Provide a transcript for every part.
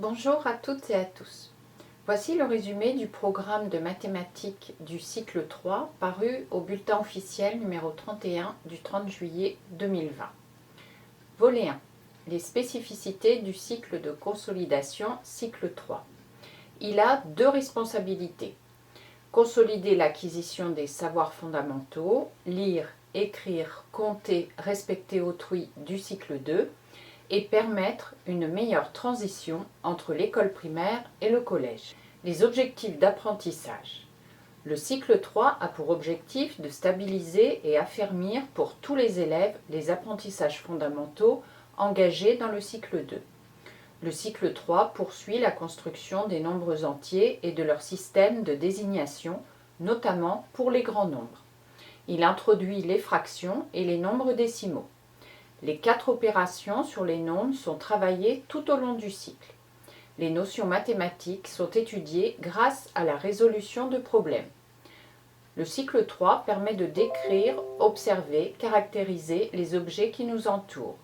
Bonjour à toutes et à tous. Voici le résumé du programme de mathématiques du cycle 3 paru au bulletin officiel numéro 31 du 30 juillet 2020. Volet 1. Les spécificités du cycle de consolidation cycle 3. Il a deux responsabilités. Consolider l'acquisition des savoirs fondamentaux, lire, écrire, compter, respecter autrui du cycle 2 et permettre une meilleure transition entre l'école primaire et le collège. Les objectifs d'apprentissage. Le cycle 3 a pour objectif de stabiliser et affermir pour tous les élèves les apprentissages fondamentaux engagés dans le cycle 2. Le cycle 3 poursuit la construction des nombres entiers et de leur système de désignation, notamment pour les grands nombres. Il introduit les fractions et les nombres décimaux. Les 4 opérations sur les nombres sont travaillées tout au long du cycle. Les notions mathématiques sont étudiées grâce à la résolution de problèmes. Le cycle 3 permet de décrire, observer, caractériser les objets qui nous entourent.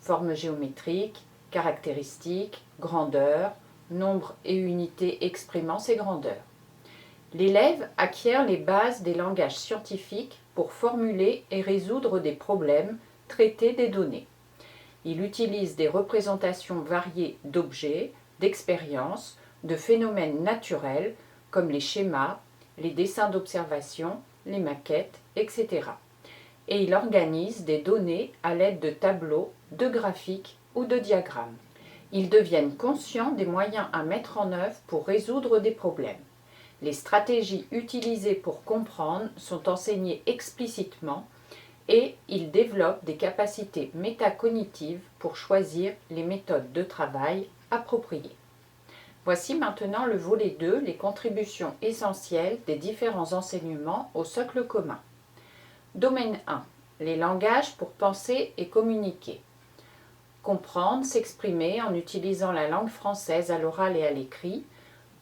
Formes géométriques, caractéristiques, grandeur, nombres et unités exprimant ces grandeurs. L'élève acquiert les bases des langages scientifiques pour formuler et résoudre des problèmes, traiter des données. Il utilise des représentations variées d'objets, d'expériences, de phénomènes naturels comme les schémas, les dessins d'observation, les maquettes, etc. Et il organise des données à l'aide de tableaux, de graphiques ou de diagrammes. Ils deviennent conscients des moyens à mettre en œuvre pour résoudre des problèmes. Les stratégies utilisées pour comprendre sont enseignées explicitement et ils développent des capacités métacognitives pour choisir les méthodes de travail appropriées. Voici maintenant le volet 2, les contributions essentielles des différents enseignements au socle commun. Domaine 1, les langages pour penser et communiquer. Comprendre, s'exprimer en utilisant la langue française à l'oral et à l'écrit.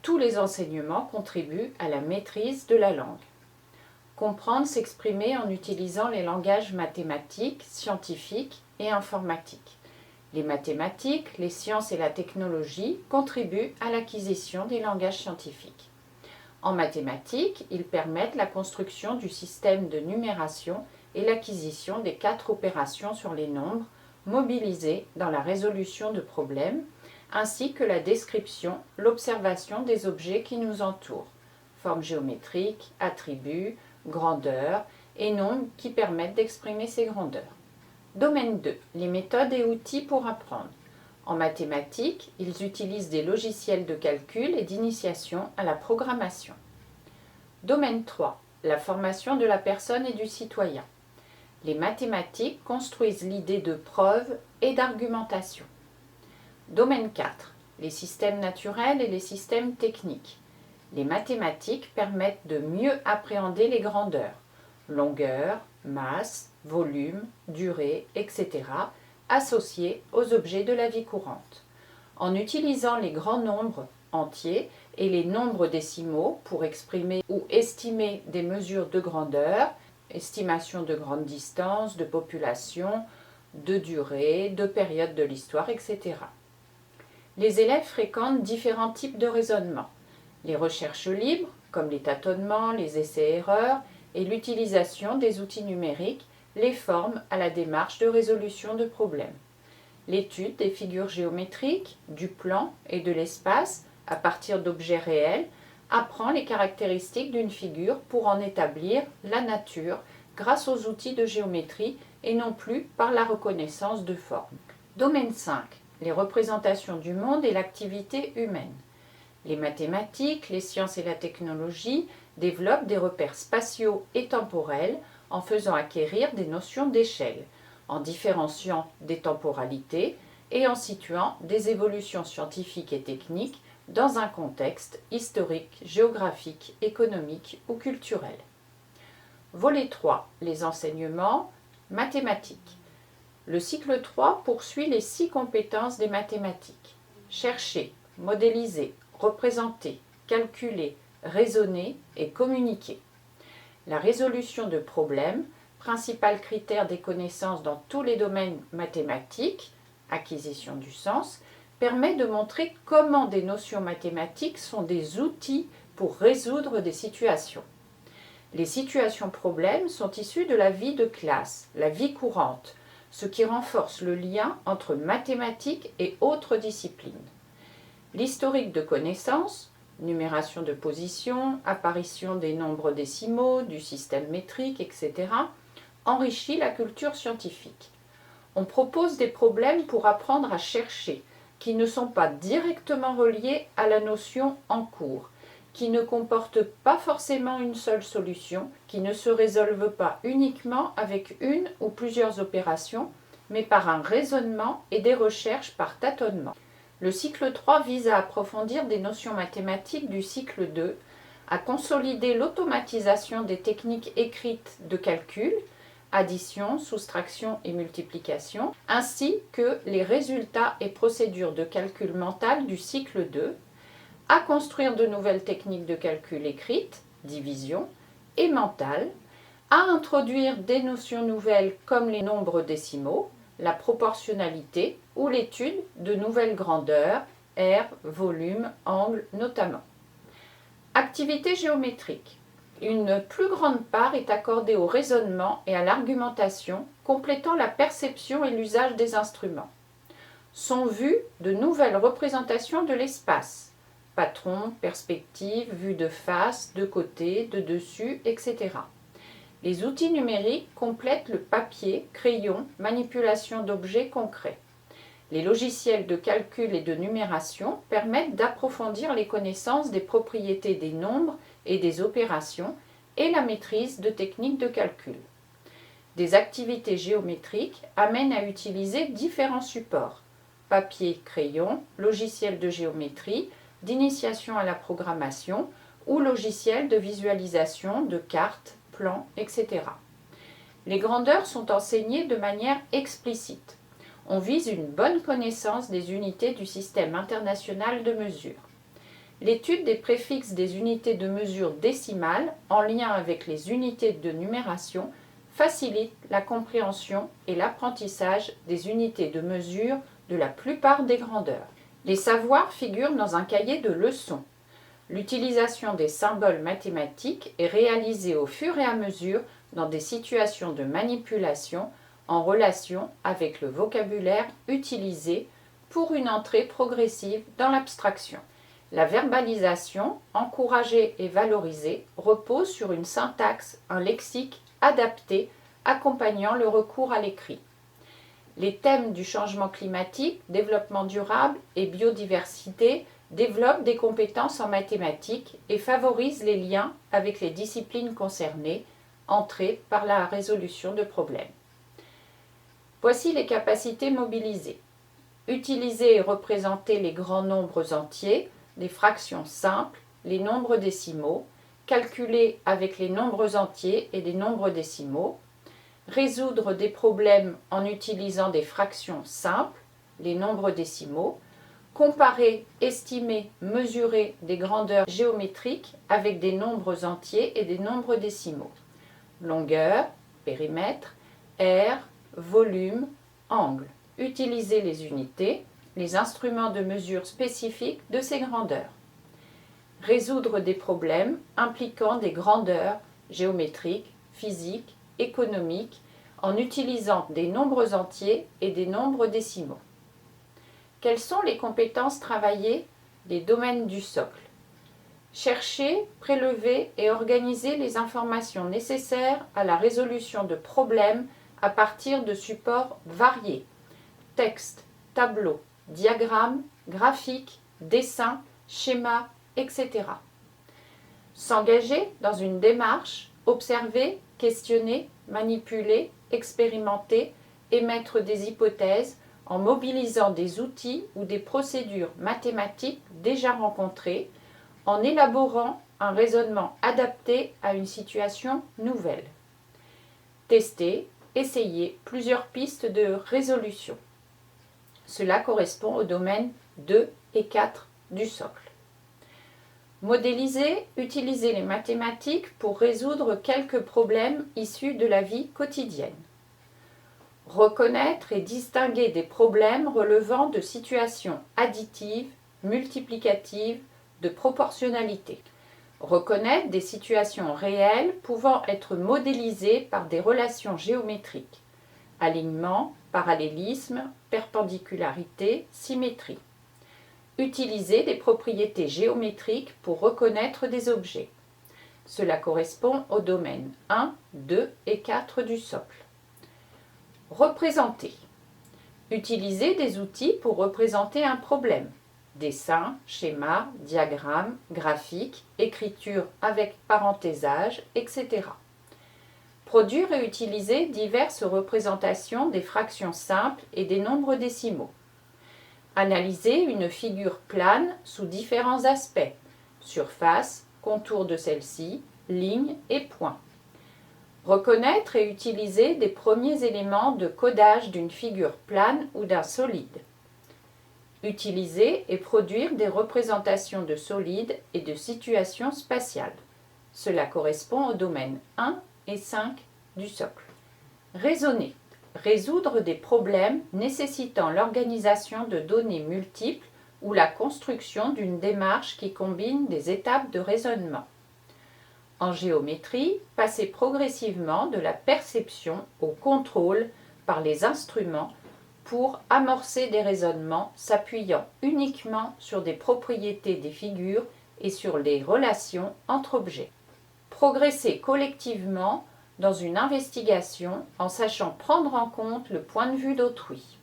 Tous les enseignements contribuent à la maîtrise de la langue. Comprendre, s'exprimer en utilisant les langages mathématiques, scientifiques et informatiques. Les mathématiques, les sciences et la technologie contribuent à l'acquisition des langages scientifiques. En mathématiques, ils permettent la construction du système de numération et l'acquisition des 4 opérations sur les nombres mobilisées dans la résolution de problèmes, ainsi que la description, l'observation des objets qui nous entourent, formes géométriques, attributs, grandeurs et nombres qui permettent d'exprimer ces grandeurs. Domaine 2. Les méthodes et outils pour apprendre. En mathématiques, ils utilisent des logiciels de calcul et d'initiation à la programmation. Domaine 3. La formation de la personne et du citoyen. Les mathématiques construisent l'idée de preuve et d'argumentation. Domaine 4. Les systèmes naturels et les systèmes techniques. Les mathématiques permettent de mieux appréhender les grandeurs, longueur, masse, volume, durée, etc., associées aux objets de la vie courante. En utilisant les grands nombres entiers et les nombres décimaux pour exprimer ou estimer des mesures de grandeur, estimation de grande distance, de population, de durée, de période de l'histoire, etc. Les élèves fréquentent différents types de raisonnement. Les recherches libres, comme les tâtonnements, les essais-erreurs et l'utilisation des outils numériques, les forment à la démarche de résolution de problèmes. L'étude des figures géométriques, du plan et de l'espace à partir d'objets réels apprend les caractéristiques d'une figure pour en établir la nature grâce aux outils de géométrie et non plus par la reconnaissance de formes. Domaine 5. Les représentations du monde et l'activité humaine. Les mathématiques, les sciences et la technologie développent des repères spatiaux et temporels en faisant acquérir des notions d'échelle, en différenciant des temporalités et en situant des évolutions scientifiques et techniques dans un contexte historique, géographique, économique ou culturel. Volet 3. Les enseignements mathématiques. Le cycle 3 poursuit les 6 compétences des mathématiques. Chercher, modéliser, représenter, calculer, raisonner et communiquer. La résolution de problèmes, principal critère des connaissances dans tous les domaines mathématiques, acquisition du sens, permet de montrer comment des notions mathématiques sont des outils pour résoudre des situations. Les situations problèmes sont issues de la vie de classe, la vie courante, ce qui renforce le lien entre mathématiques et autres disciplines. L'historique de connaissances, numération de position, apparition des nombres décimaux, du système métrique, etc., enrichit la culture scientifique. On propose des problèmes pour apprendre à chercher, qui ne sont pas directement reliés à la notion en cours, qui ne comportent pas forcément une seule solution, qui ne se résolvent pas uniquement avec une ou plusieurs opérations, mais par un raisonnement et des recherches par tâtonnement. Le cycle 3 vise à approfondir des notions mathématiques du cycle 2, à consolider l'automatisation des techniques écrites de calcul, addition, soustraction et multiplication, ainsi que les résultats et procédures de calcul mental du cycle 2, à construire de nouvelles techniques de calcul écrites, division, et mentale, à introduire des notions nouvelles comme les nombres décimaux, la proportionnalité ou l'étude de nouvelles grandeurs, aires, volumes, angles notamment. Activité géométrique. Une plus grande part est accordée au raisonnement et à l'argumentation, complétant la perception et l'usage des instruments. Sont vues de nouvelles représentations de l'espace, patron, perspective, vue de face, de côté, de dessus, etc. Les outils numériques complètent le papier, crayon, manipulation d'objets concrets. Les logiciels de calcul et de numération permettent d'approfondir les connaissances des propriétés des nombres et des opérations et la maîtrise de techniques de calcul. Des activités géométriques amènent à utiliser différents supports, papier, crayon, logiciel de géométrie, d'initiation à la programmation ou logiciel de visualisation de cartes, plans, etc. Les grandeurs sont enseignées de manière explicite. On vise une bonne connaissance des unités du système international de mesure. L'étude des préfixes des unités de mesure décimales en lien avec les unités de numération facilite la compréhension et l'apprentissage des unités de mesure de la plupart des grandeurs. Les savoirs figurent dans un cahier de leçons. L'utilisation des symboles mathématiques est réalisée au fur et à mesure dans des situations de manipulation en relation avec le vocabulaire utilisé pour une entrée progressive dans l'abstraction. La verbalisation, encouragée et valorisée, repose sur une syntaxe, un lexique adapté accompagnant le recours à l'écrit. Les thèmes du changement climatique, développement durable et biodiversité développent des compétences en mathématiques et favorisent les liens avec les disciplines concernées, entrées par la résolution de problèmes. Voici les capacités mobilisées. Utiliser et représenter les grands nombres entiers, les fractions simples, les nombres décimaux, calculer avec les nombres entiers et des nombres décimaux, résoudre des problèmes en utilisant des fractions simples, les nombres décimaux, comparer, estimer, mesurer des grandeurs géométriques avec des nombres entiers et des nombres décimaux, longueur, périmètre, aire, volume, angle, utiliser les unités, les instruments de mesure spécifiques de ces grandeurs, résoudre des problèmes impliquant des grandeurs géométriques, physiques, économiques, en utilisant des nombres entiers et des nombres décimaux. Quelles sont les compétences travaillées? Les domaines du socle. Chercher, prélever et organiser les informations nécessaires à la résolution de problèmes à partir de supports variés. Texte, tableau, diagrammes, graphiques, dessins, schémas, etc. S'engager dans une démarche, observer, questionner, manipuler, expérimenter, émettre des hypothèses en mobilisant des outils ou des procédures mathématiques déjà rencontrées, en élaborant un raisonnement adapté à une situation nouvelle. Tester, essayer plusieurs pistes de résolution. Cela correspond aux domaines 2 et 4 du socle. Modéliser, utiliser les mathématiques pour résoudre quelques problèmes issus de la vie quotidienne. Reconnaître et distinguer des problèmes relevant de situations additives, multiplicatives, de proportionnalité. Reconnaître des situations réelles pouvant être modélisées par des relations géométriques. Alignement, parallélisme, perpendicularité, symétrie. Utiliser des propriétés géométriques pour reconnaître des objets. Cela correspond aux domaines 1, 2 et 4 du socle. Représenter. Utiliser des outils pour représenter un problème. Dessin, schéma, diagramme, graphique, écriture avec parenthésage, etc. Produire et utiliser diverses représentations des fractions simples et des nombres décimaux. Analyser une figure plane sous différents aspects, surface, contour de celle-ci, lignes et points. Reconnaître et utiliser des premiers éléments de codage d'une figure plane ou d'un solide. Utiliser et produire des représentations de solides et de situations spatiales. Cela correspond aux domaines 1 et 5 du socle. Raisonner. Résoudre des problèmes nécessitant l'organisation de données multiples ou la construction d'une démarche qui combine des étapes de raisonnement. En géométrie, passer progressivement de la perception au contrôle par les instruments pour amorcer des raisonnements s'appuyant uniquement sur des propriétés des figures et sur les relations entre objets. Progresser collectivement dans une investigation en sachant prendre en compte le point de vue d'autrui.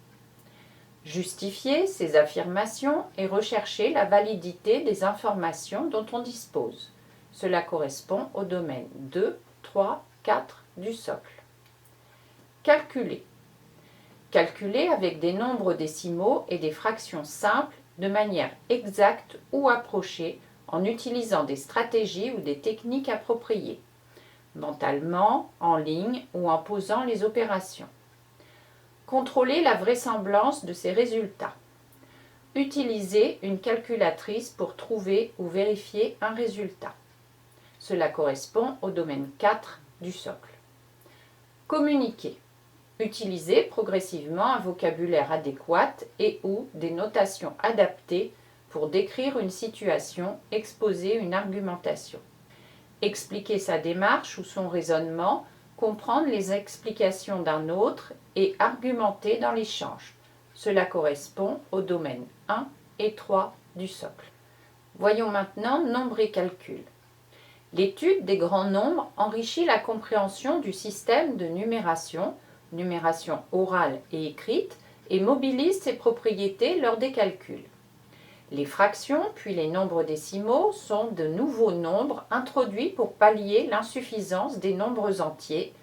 Justifier ses affirmations et rechercher la validité des informations dont on dispose. Cela correspond au domaine 2, 3, 4 du socle. Calculer. Calculer avec des nombres décimaux et des fractions simples de manière exacte ou approchée en utilisant des stratégies ou des techniques appropriées, mentalement, en ligne ou en posant les opérations. Contrôler la vraisemblance de ces résultats. Utiliser une calculatrice pour trouver ou vérifier un résultat. Cela correspond au domaine 4 du socle. Communiquer. Utiliser progressivement un vocabulaire adéquat et ou des notations adaptées pour décrire une situation, exposer une argumentation. Expliquer sa démarche ou son raisonnement, comprendre les explications d'un autre et argumenter dans l'échange. Cela correspond aux domaines 1 et 3 du socle. Voyons maintenant nombre et calcul. L'étude des grands nombres enrichit la compréhension du système de numération orale et écrite, et mobilise ses propriétés lors des calculs. Les fractions, puis les nombres décimaux, sont de nouveaux nombres introduits pour pallier l'insuffisance des nombres entiers,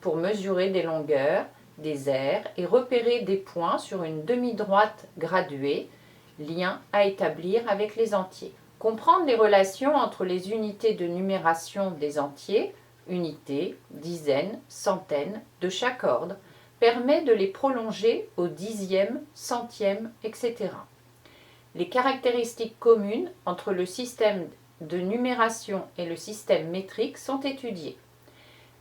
pour mesurer des longueurs, des aires et repérer des points sur une demi-droite graduée, lien à établir avec les entiers. Comprendre les relations entre les unités de numération des entiers, unités, dizaines, centaines, de chaque ordre, permet de les prolonger au dixième, centième, etc. Les caractéristiques communes entre le système de numération et le système métrique sont étudiées.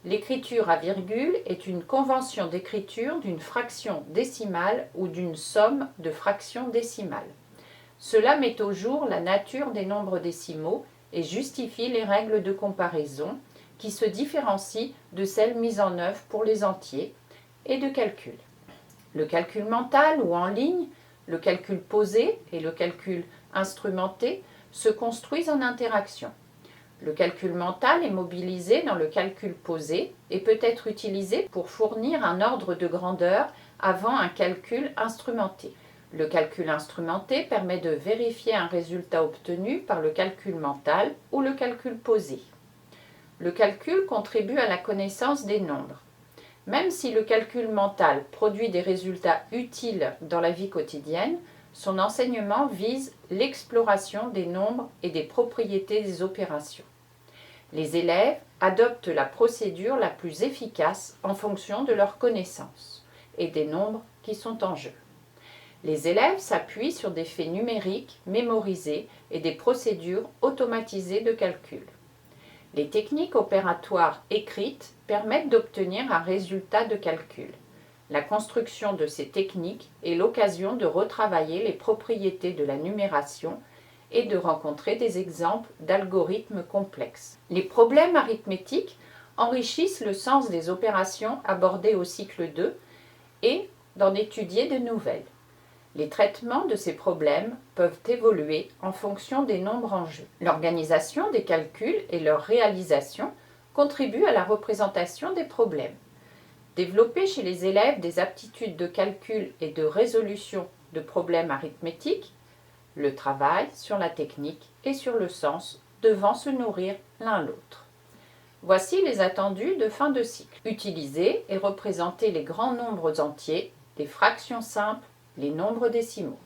L'écriture à virgule est une convention d'écriture d'une fraction décimale ou d'une somme de fractions décimales. Cela met au jour la nature des nombres décimaux et justifie les règles de comparaison qui se différencient de celles mises en œuvre pour les entiers et de calcul. Le calcul mental ou en ligne, le calcul posé et le calcul instrumenté se construisent en interaction. Le calcul mental est mobilisé dans le calcul posé et peut être utilisé pour fournir un ordre de grandeur avant un calcul instrumenté. Le calcul instrumenté permet de vérifier un résultat obtenu par le calcul mental ou le calcul posé. Le calcul contribue à la connaissance des nombres. Même si le calcul mental produit des résultats utiles dans la vie quotidienne, son enseignement vise l'exploration des nombres et des propriétés des opérations. Les élèves adoptent la procédure la plus efficace en fonction de leurs connaissances et des nombres qui sont en jeu. Les élèves s'appuient sur des faits numériques mémorisés et des procédures automatisées de calcul. Les techniques opératoires écrites permettent d'obtenir un résultat de calcul. La construction de ces techniques est l'occasion de retravailler les propriétés de la numération et de rencontrer des exemples d'algorithmes complexes. Les problèmes arithmétiques enrichissent le sens des opérations abordées au cycle 2 et d'en étudier de nouvelles. Les traitements de ces problèmes peuvent évoluer en fonction des nombres en jeu. L'organisation des calculs et leur réalisation contribuent à la représentation des problèmes. Développer chez les élèves des aptitudes de calcul et de résolution de problèmes arithmétiques, le travail sur la technique et sur le sens devant se nourrir l'un l'autre. Voici les attendus de fin de cycle. Utiliser et représenter les grands nombres entiers, les fractions simples, les nombres décimaux.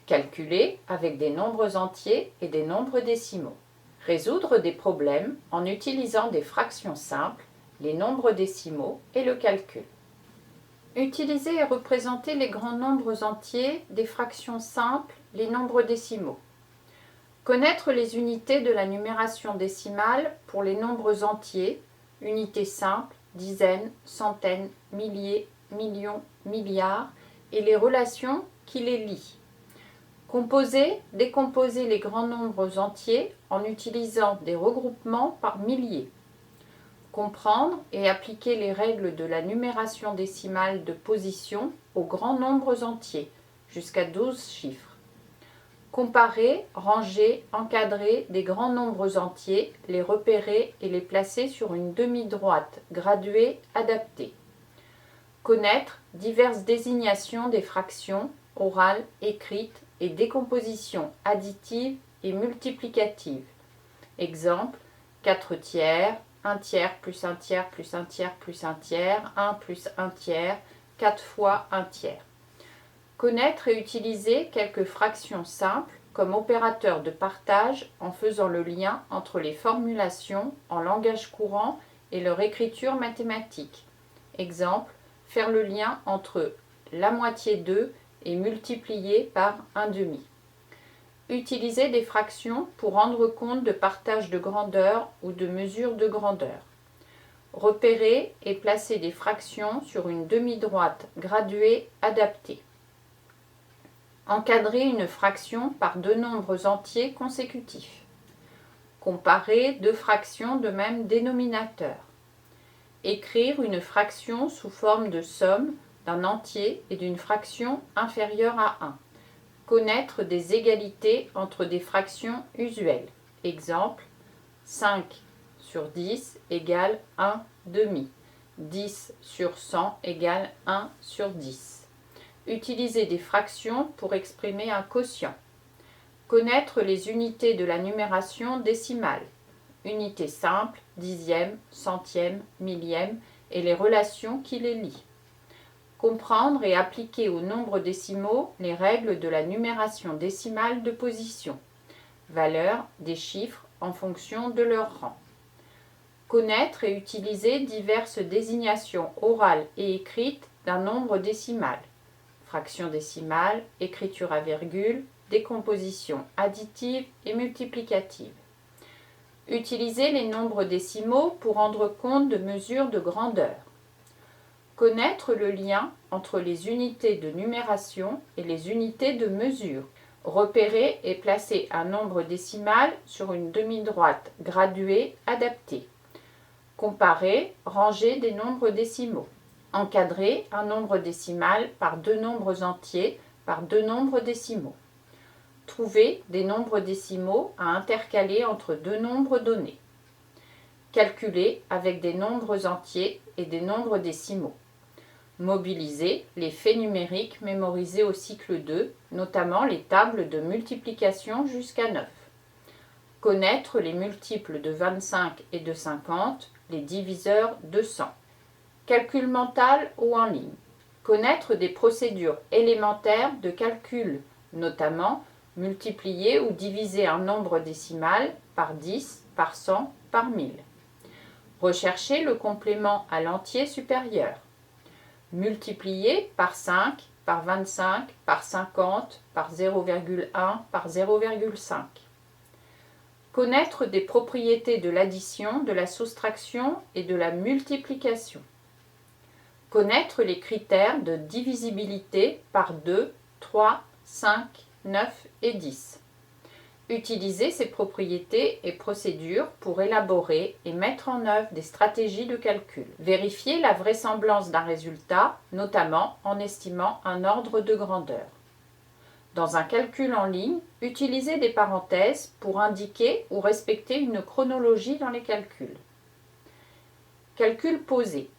Calculer avec des nombres entiers et des nombres décimaux. Résoudre des problèmes en utilisant des fractions simples, les nombres décimaux et le calcul. Utiliser et représenter les grands nombres entiers, des fractions simples, les nombres décimaux. Connaître les unités de la numération décimale pour les nombres entiers, unités simples, dizaines, centaines, milliers, millions, milliards, et les relations qui les lient. Composer, décomposer les grands nombres entiers en utilisant des regroupements par milliers. Comprendre et appliquer les règles de la numération décimale de position aux grands nombres entiers, jusqu'à 12 chiffres. Comparer, ranger, encadrer des grands nombres entiers, les repérer et les placer sur une demi-droite graduée adaptée. Connaître diverses désignations des fractions, orales, écrites et décompositions additives et multiplicatives. Exemple, 4 tiers, 1 tiers plus 1 tiers plus 1 tiers plus 1 tiers, 1 plus 1 tiers, 4 fois 1 tiers. Connaître et utiliser quelques fractions simples comme opérateur de partage en faisant le lien entre les formulations en langage courant et leur écriture mathématique. Exemple, faire le lien entre la moitié 2 et multiplier par 1/2. Utiliser des fractions pour rendre compte de partage de grandeur ou de mesure de grandeur. Repérer et placer des fractions sur une demi-droite graduée adaptée. Encadrer une fraction par deux nombres entiers consécutifs. Comparer deux fractions de même dénominateur. Écrire une fraction sous forme de somme d'un entier et d'une fraction inférieure à 1. Connaître des égalités entre des fractions usuelles. Exemple, 5 sur 10 égale 1/2. 10 sur 100 égale 1 sur 10. Utiliser des fractions pour exprimer un quotient. Connaître les unités de la numération décimale. Unités simples, dixième, centième, millième et les relations qui les lient. Comprendre et appliquer aux nombres décimaux les règles de la numération décimale de position. Valeur des chiffres en fonction de leur rang. Connaître et utiliser diverses désignations orales et écrites d'un nombre décimal. Fraction décimale, écriture à virgule, décomposition additive et multiplicative. Utiliser les nombres décimaux pour rendre compte de mesures de grandeur. Connaître le lien entre les unités de numération et les unités de mesure. Repérer et placer un nombre décimal sur une demi-droite graduée adaptée. Comparer, ranger des nombres décimaux. Encadrer un nombre décimal par deux nombres entiers par deux nombres décimaux. Trouver des nombres décimaux à intercaler entre deux nombres donnés. Calculer avec des nombres entiers et des nombres décimaux. Mobiliser les faits numériques mémorisés au cycle 2, notamment les tables de multiplication jusqu'à 9. Connaître les multiples de 25 et de 50, les diviseurs de 100. Calcul mental ou en ligne. Connaître des procédures élémentaires de calcul, notamment multiplier ou diviser un nombre décimal par 10, par 100, par 1000. Rechercher le complément à l'entier supérieur. Multiplier par 5, par 25, par 50, par 0,1, par 0,5. Connaître des propriétés de l'addition, de la soustraction et de la multiplication. Connaître les critères de divisibilité par 2, 3, 5, 9 et 10. Utiliser ces propriétés et procédures pour élaborer et mettre en œuvre des stratégies de calcul. Vérifier la vraisemblance d'un résultat, notamment en estimant un ordre de grandeur. Dans un calcul en ligne, utilisez des parenthèses pour indiquer ou respecter une chronologie dans les calculs. Calcul posé.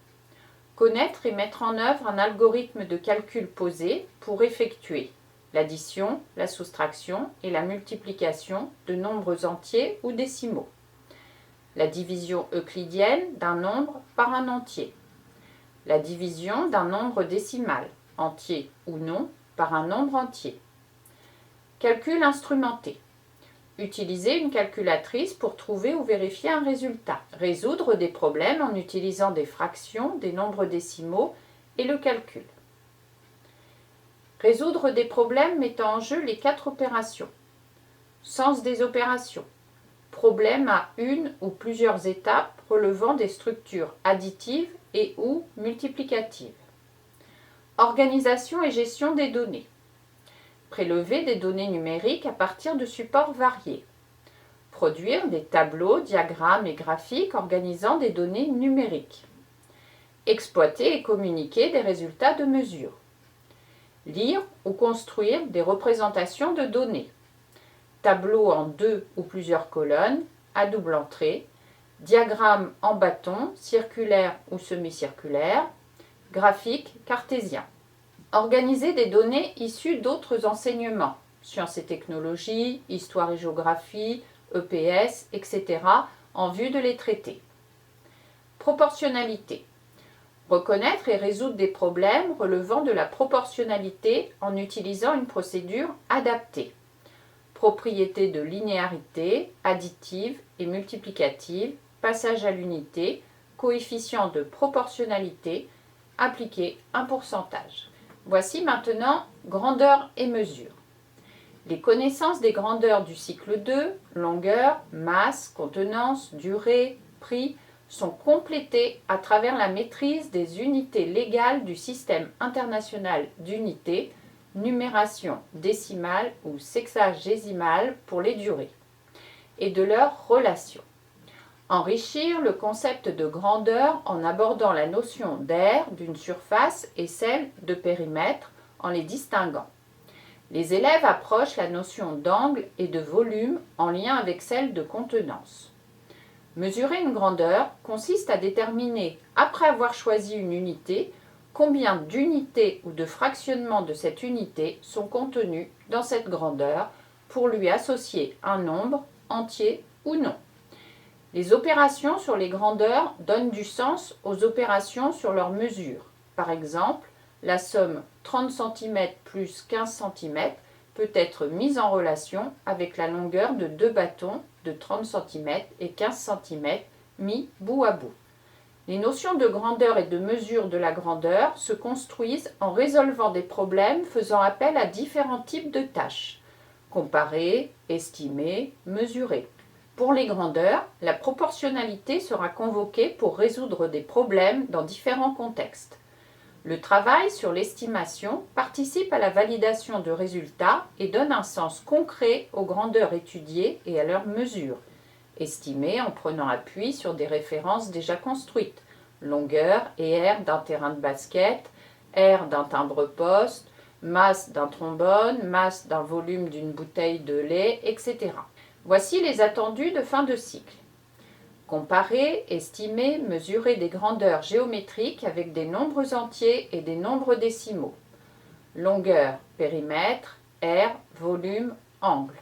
Connaître et mettre en œuvre un algorithme de calcul posé pour effectuer l'addition, la soustraction et la multiplication de nombres entiers ou décimaux. La division euclidienne d'un nombre par un entier. La division d'un nombre décimal, entier ou non, par un nombre entier. Calcul instrumenté. Utiliser une calculatrice pour trouver ou vérifier un résultat. Résoudre des problèmes en utilisant des fractions, des nombres décimaux et le calcul. Résoudre des problèmes mettant en jeu les 4 opérations. Sens des opérations. Problème à une ou plusieurs étapes relevant des structures additives et ou multiplicatives. Organisation et gestion des données. Prélever des données numériques à partir de supports variés. Produire des tableaux, diagrammes et graphiques organisant des données numériques. Exploiter et communiquer des résultats de mesure. Lire ou construire des représentations de données. Tableaux en 2 ou plusieurs colonnes, à double entrée. Diagrammes en bâton, circulaires ou semi-circulaires. Graphiques cartésiens. Organiser des données issues d'autres enseignements, sciences et technologies, histoire et géographie, EPS, etc., en vue de les traiter. Proportionnalité. Reconnaître et résoudre des problèmes relevant de la proportionnalité en utilisant une procédure adaptée. Propriétés de linéarité, additive et multiplicative, passage à l'unité, coefficient de proportionnalité, appliquer un pourcentage. Voici maintenant grandeur et mesure. Les connaissances des grandeurs du cycle 2, longueur, masse, contenance, durée, prix, sont complétées à travers la maîtrise des unités légales du système international d'unités, numération décimale ou sexagésimale pour les durées, et de leurs relations. Enrichir le concept de grandeur en abordant la notion d'aire d'une surface et celle de périmètre en les distinguant. Les élèves approchent la notion d'angle et de volume en lien avec celle de contenance. Mesurer une grandeur consiste à déterminer, après avoir choisi une unité, combien d'unités ou de fractionnements de cette unité sont contenus dans cette grandeur pour lui associer un nombre, entier ou non. Les opérations sur les grandeurs donnent du sens aux opérations sur leurs mesures. Par exemple, la somme 30 cm plus 15 cm peut être mise en relation avec la longueur de 2 bâtons de 30 cm et 15 cm mis bout à bout. Les notions de grandeur et de mesure de la grandeur se construisent en résolvant des problèmes faisant appel à différents types de tâches. Comparer, estimer, mesurer. Pour les grandeurs, la proportionnalité sera convoquée pour résoudre des problèmes dans différents contextes. Le travail sur l'estimation participe à la validation de résultats et donne un sens concret aux grandeurs étudiées et à leurs mesures. Estimer en prenant appui sur des références déjà construites, longueur et aire d'un terrain de basket, aire d'un timbre-poste, masse d'un trombone, masse d'un volume d'une bouteille de lait, etc. Voici les attendus de fin de cycle. Comparer, estimer, mesurer des grandeurs géométriques avec des nombres entiers et des nombres décimaux. Longueur, périmètre, aire, volume, angle.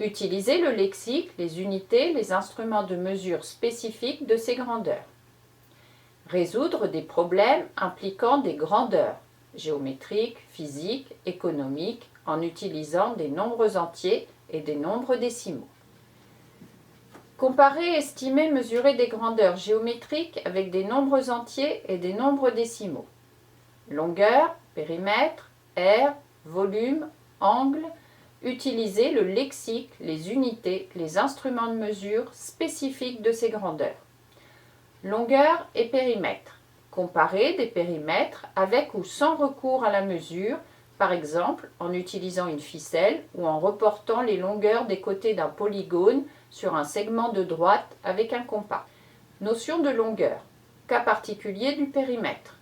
Utiliser le lexique, les unités, les instruments de mesure spécifiques de ces grandeurs. Résoudre des problèmes impliquant des grandeurs géométriques, physiques, économiques, en utilisant des nombres entiers et des nombres décimaux. Comparer, estimer, mesurer des grandeurs géométriques avec des nombres entiers et des nombres décimaux. Longueur, périmètre, aire, volume, angle. Utiliser le lexique, les unités, les instruments de mesure spécifiques de ces grandeurs. Longueur et périmètre. Comparer des périmètres avec ou sans recours à la mesure, par exemple en utilisant une ficelle ou en reportant les longueurs des côtés d'un polygone sur un segment de droite avec un compas. Notion de longueur. Cas particulier du périmètre.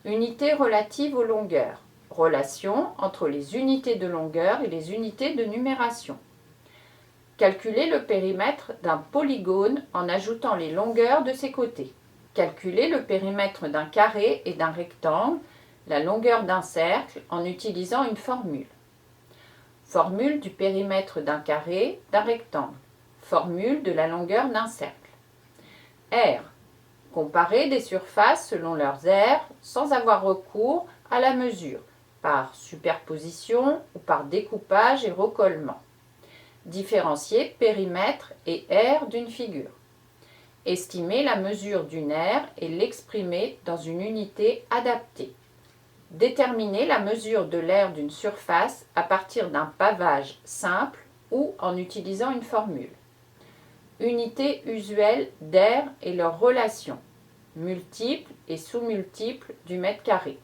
Unité relative aux longueurs. Relation entre les unités de longueur et les unités de numération. Calculer le périmètre d'un polygone en ajoutant les longueurs de ses côtés. Calculer le périmètre d'un carré et d'un rectangle, la longueur d'un cercle en utilisant une formule. Formule du périmètre d'un carré, d'un rectangle. Formule de la longueur d'un cercle. R. Comparer des surfaces selon leurs aires sans avoir recours à la mesure, par superposition ou par découpage et recollement. Différencier périmètre et aire d'une figure. Estimer la mesure d'une aire et l'exprimer dans une unité adaptée. Déterminer la mesure de l'aire d'une surface à partir d'un pavage simple ou en utilisant une formule. Unité usuelle d'aire et leurs relations, multiples et sous-multiples du mètre carré.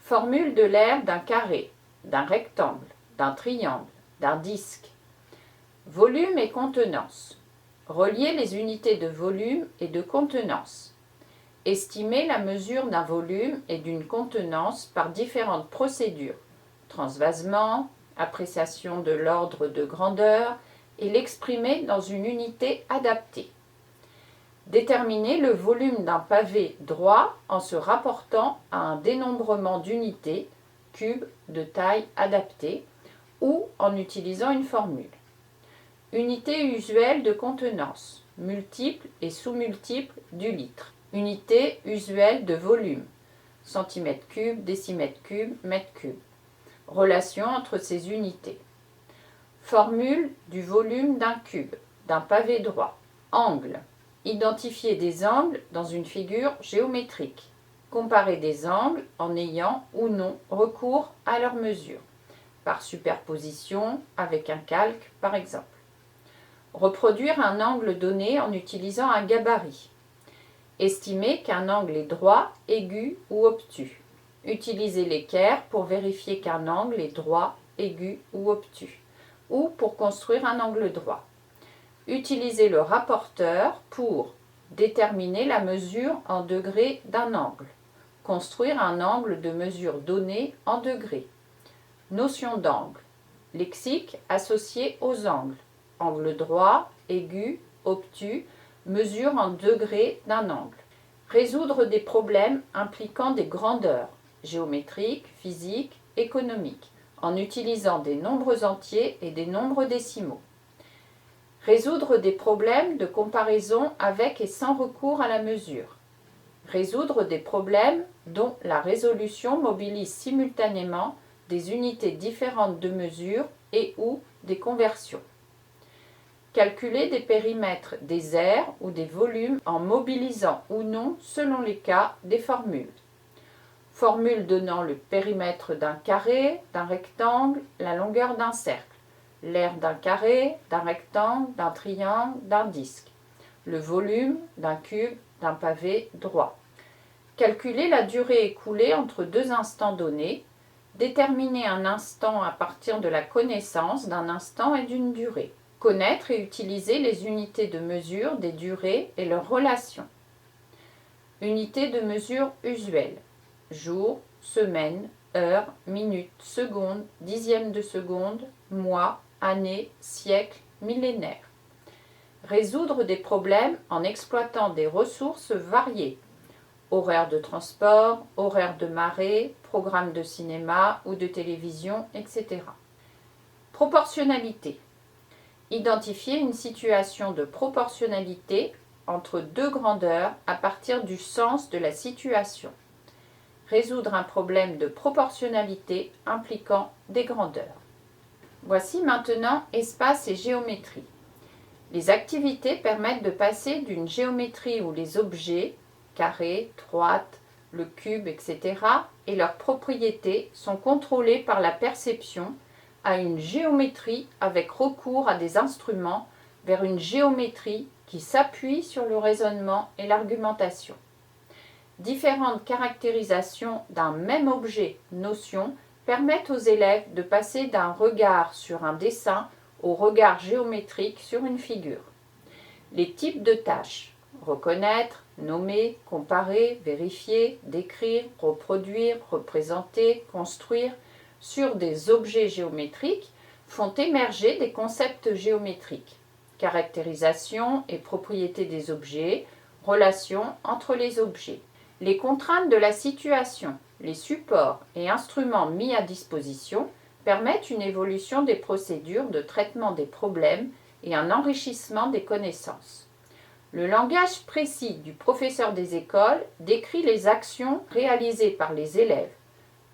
Formule de l'aire d'un carré, d'un rectangle, d'un triangle, d'un disque. Volume et contenance. Relier les unités de volume et de contenance. Estimer la mesure d'un volume et d'une contenance par différentes procédures. Transvasement, appréciation de l'ordre de grandeur et l'exprimer dans une unité adaptée. Déterminer le volume d'un pavé droit en se rapportant à un dénombrement d'unités, cubes de taille adaptée, ou en utilisant une formule. Unité usuelle de contenance, multiple et sous-multiple du litre. Unité usuelle de volume, centimètre cube, décimètre cube, mètre cube. Relation entre ces unités. Formule du volume d'un cube, d'un pavé droit. Angle. Identifier des angles dans une figure géométrique. Comparer des angles en ayant ou non recours à leur mesure, par superposition avec un calque par exemple. Reproduire un angle donné en utilisant un gabarit. Estimer qu'un angle est droit, aigu ou obtus. Utiliser l'équerre pour vérifier qu'un angle est droit, aigu ou obtus, ou pour construire un angle droit. Utiliser le rapporteur pour déterminer la mesure en degrés d'un angle. Construire un angle de mesure donné en degrés. Notion d'angle. Lexique associé aux angles. Angle droit, aigu, obtus, mesure en degrés d'un angle. Résoudre des problèmes impliquant des grandeurs, géométriques, physiques, économiques, en utilisant des nombres entiers et des nombres décimaux. Résoudre des problèmes de comparaison avec et sans recours à la mesure. Résoudre des problèmes dont la résolution mobilise simultanément des unités différentes de mesure et ou des conversions. Calculer des périmètres des aires ou des volumes en mobilisant ou non, selon les cas, des formules. Formule donnant le périmètre d'un carré, d'un rectangle, la longueur d'un cercle, l'aire d'un carré, d'un rectangle, d'un triangle, d'un disque, le volume d'un cube, d'un pavé droit. Calculer la durée écoulée entre deux instants donnés. Déterminer un instant à partir de la connaissance d'un instant et d'une durée. Connaître et utiliser les unités de mesure des durées et leurs relations. Unités de mesure usuelles. Jour, semaine, heure, minute, seconde, dixième de seconde, mois, année, siècle, millénaire. Résoudre des problèmes en exploitant des ressources variées. Horaire de transport, horaire de marée, programme de cinéma ou de télévision, etc. Proportionnalité. Identifier une situation de proportionnalité entre deux grandeurs à partir du sens de la situation. Résoudre un problème de proportionnalité impliquant des grandeurs. Voici maintenant espace et géométrie. Les activités permettent de passer d'une géométrie où les objets, carrés, droites, le cube, etc., et leurs propriétés sont contrôlées par la perception à une géométrie avec recours à des instruments vers une géométrie qui s'appuie sur le raisonnement et l'argumentation. différentes caractérisations d'un même objet, notion, permettent aux élèves de passer d'un regard sur un dessin au regard géométrique sur une figure. Les types de tâches: reconnaître, nommer, comparer, vérifier, décrire, reproduire, représenter, construire sur des objets géométriques font émerger des concepts géométriques: caractérisation et propriétés des objets, relations entre les objets. Les contraintes de la situation, les supports et instruments mis à disposition permettent une évolution des procédures de traitement des problèmes et un enrichissement des connaissances. Le langage précis du professeur des écoles décrit les actions réalisées par les élèves: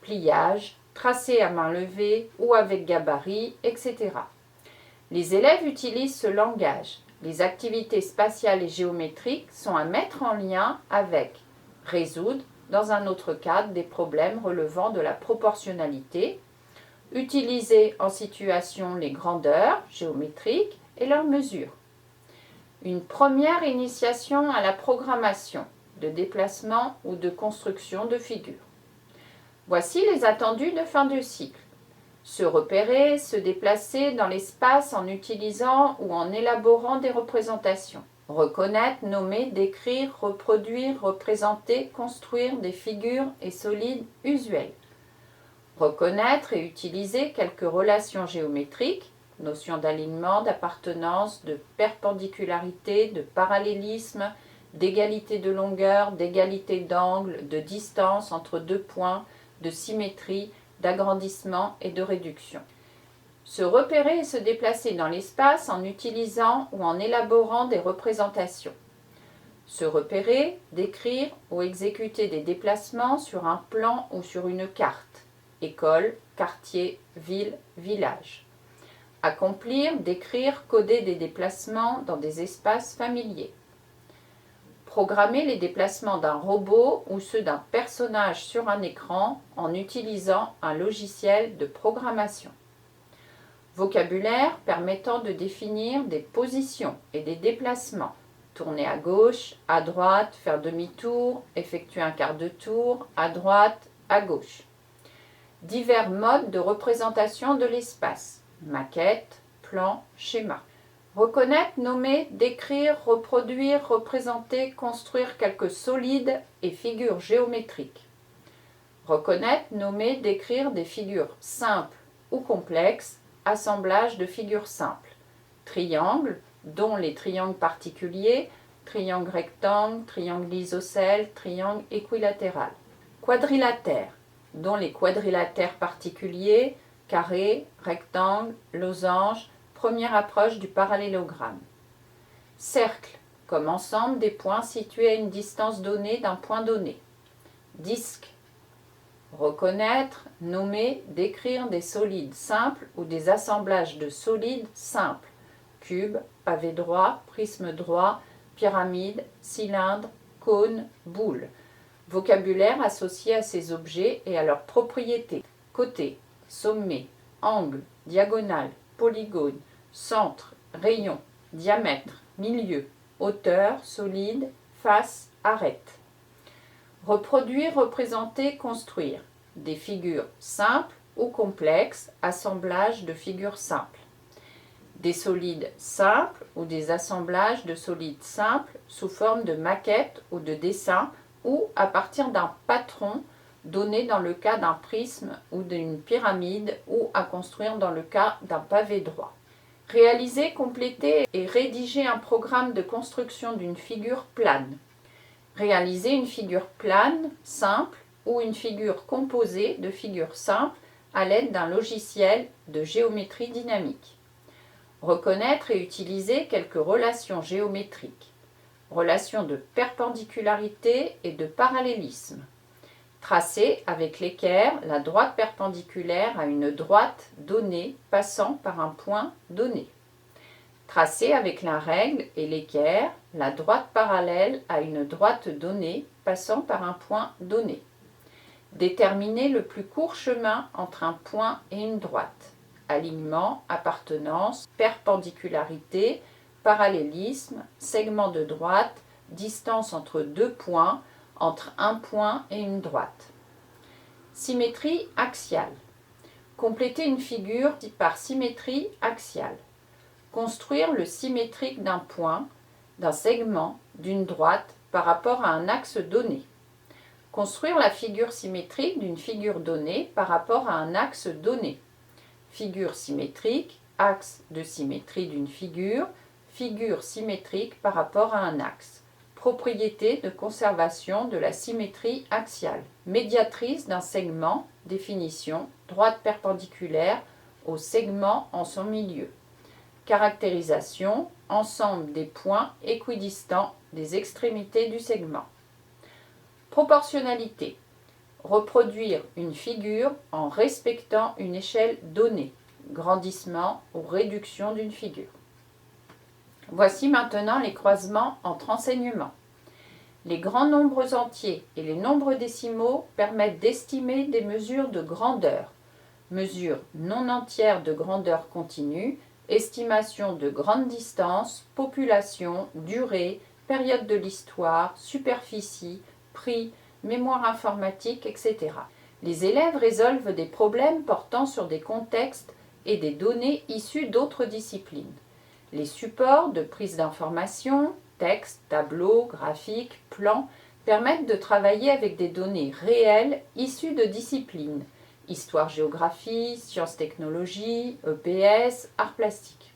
pliage, tracé à main levée ou avec gabarit, etc. Les élèves utilisent ce langage. Les activités spatiales et géométriques sont à mettre en lien avec résoudre, dans un autre cadre, des problèmes relevant de la proportionnalité, utiliser en situation les grandeurs géométriques et leurs mesures. Une première initiation à la programmation de déplacement ou de construction de figures. Voici les attendus de fin de cycle. Se repérer, se déplacer dans l'espace en utilisant ou en élaborant des représentations. Reconnaître, nommer, décrire, reproduire, représenter, construire des figures et solides usuels. Reconnaître et utiliser quelques relations géométriques, notions d'alignement, d'appartenance, de perpendicularité, de parallélisme, d'égalité de longueur, d'égalité d'angle, de distance entre deux points, de symétrie, d'agrandissement et de réduction. Se repérer et se déplacer dans l'espace en utilisant ou en élaborant des représentations. Se repérer, décrire ou exécuter des déplacements sur un plan ou sur une carte. École, quartier, ville, village. Accomplir, décrire, coder des déplacements dans des espaces familiers. Programmer les déplacements d'un robot ou ceux d'un personnage sur un écran en utilisant un logiciel de programmation. Vocabulaire permettant de définir des positions et des déplacements. Tourner à gauche, à droite, faire demi-tour, effectuer un quart de tour, à droite, à gauche. Divers modes de représentation de l'espace. Maquette, plan, schéma. Reconnaître, nommer, décrire, reproduire, représenter, construire quelques solides et figures géométriques. Reconnaître, nommer, décrire des figures simples ou complexes, assemblage de figures simples. Triangles, dont les triangles particuliers, triangle rectangle, triangle isocèle, triangle équilatéral. Quadrilatère, dont les quadrilatères particuliers, carré, rectangle, losange, première approche du parallélogramme. Cercle, comme ensemble des points situés à une distance donnée d'un point donné. Disque, reconnaître, nommer, décrire des solides simples ou des assemblages de solides simples. Cube, pavé droit, prisme droit, pyramide, cylindre, cône, boule. Vocabulaire associé à ces objets et à leurs propriétés. Côté, sommet, angle, diagonale, polygone, centre, rayon, diamètre, milieu, hauteur, solide, face, arête. Reproduire, représenter, construire. Des figures simples ou complexes, assemblage de figures simples. Des solides simples ou des assemblages de solides simples sous forme de maquettes ou de dessins ou à partir d'un patron donné dans le cas d'un prisme ou d'une pyramide ou à construire dans le cas d'un pavé droit. Réaliser, compléter et rédiger un programme de construction d'une figure plane. Réaliser une figure plane, simple ou une figure composée de figures simples à l'aide d'un logiciel de géométrie dynamique. Reconnaître et utiliser quelques relations géométriques. Relations de perpendicularité et de parallélisme. Tracer avec l'équerre la droite perpendiculaire à une droite donnée passant par un point donné. Tracer avec la règle et l'équerre la droite parallèle à une droite donnée passant par un point donné. Déterminer le plus court chemin entre un point et une droite. Alignement, appartenance, perpendicularité, parallélisme, segment de droite, distance entre deux points entre un point et une droite. Symétrie axiale. Compléter une figure par symétrie axiale. Construire le symétrique d'un point, d'un segment, d'une droite par rapport à un axe donné. Construire la figure symétrique d'une figure donnée par rapport à un axe donné. Figure symétrique, axe de symétrie d'une figure, figure symétrique par rapport à un axe. Propriété de conservation de la symétrie axiale. Médiatrice d'un segment, définition, droite perpendiculaire au segment en son milieu. Caractérisation, ensemble des points équidistants des extrémités du segment. Proportionnalité. Reproduire une figure en respectant une échelle donnée, grandissement ou réduction d'une figure. Voici maintenant les croisements entre enseignements. Les grands nombres entiers et les nombres décimaux permettent d'estimer des mesures de grandeur, mesures non entières de grandeur continue, estimation de grande distance, population, durée, période de l'histoire, superficie, prix, mémoire informatique, etc. Les élèves résolvent des problèmes portant sur des contextes et des données issues d'autres disciplines. Les supports de prise d'information, textes, tableaux, graphiques, plans, permettent de travailler avec des données réelles issues de disciplines, histoire-géographie, sciences-technologies, EPS, arts plastiques.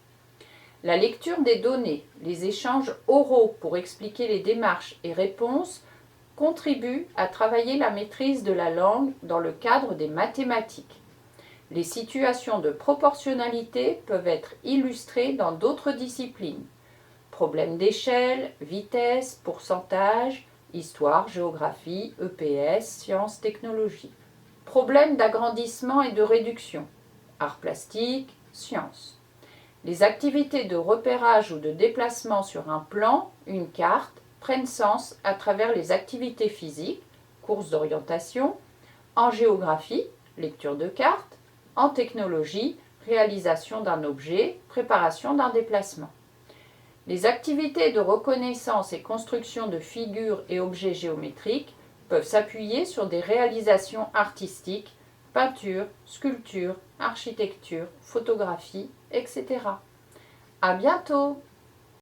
La lecture des données, les échanges oraux pour expliquer les démarches et réponses contribuent à travailler la maîtrise de la langue dans le cadre des mathématiques. Les situations de proportionnalité peuvent être illustrées dans d'autres disciplines. Problèmes d'échelle, vitesse, pourcentage, histoire, géographie, EPS, sciences, technologies. Problèmes d'agrandissement et de réduction, arts plastiques, sciences. Les activités de repérage ou de déplacement sur un plan, une carte, prennent sens à travers les activités physiques, courses d'orientation, en géographie, lecture de cartes, en technologie, réalisation d'un objet, préparation d'un déplacement. Les activités de reconnaissance et construction de figures et objets géométriques peuvent s'appuyer sur des réalisations artistiques, peinture, sculpture, architecture, photographie, etc. À bientôt!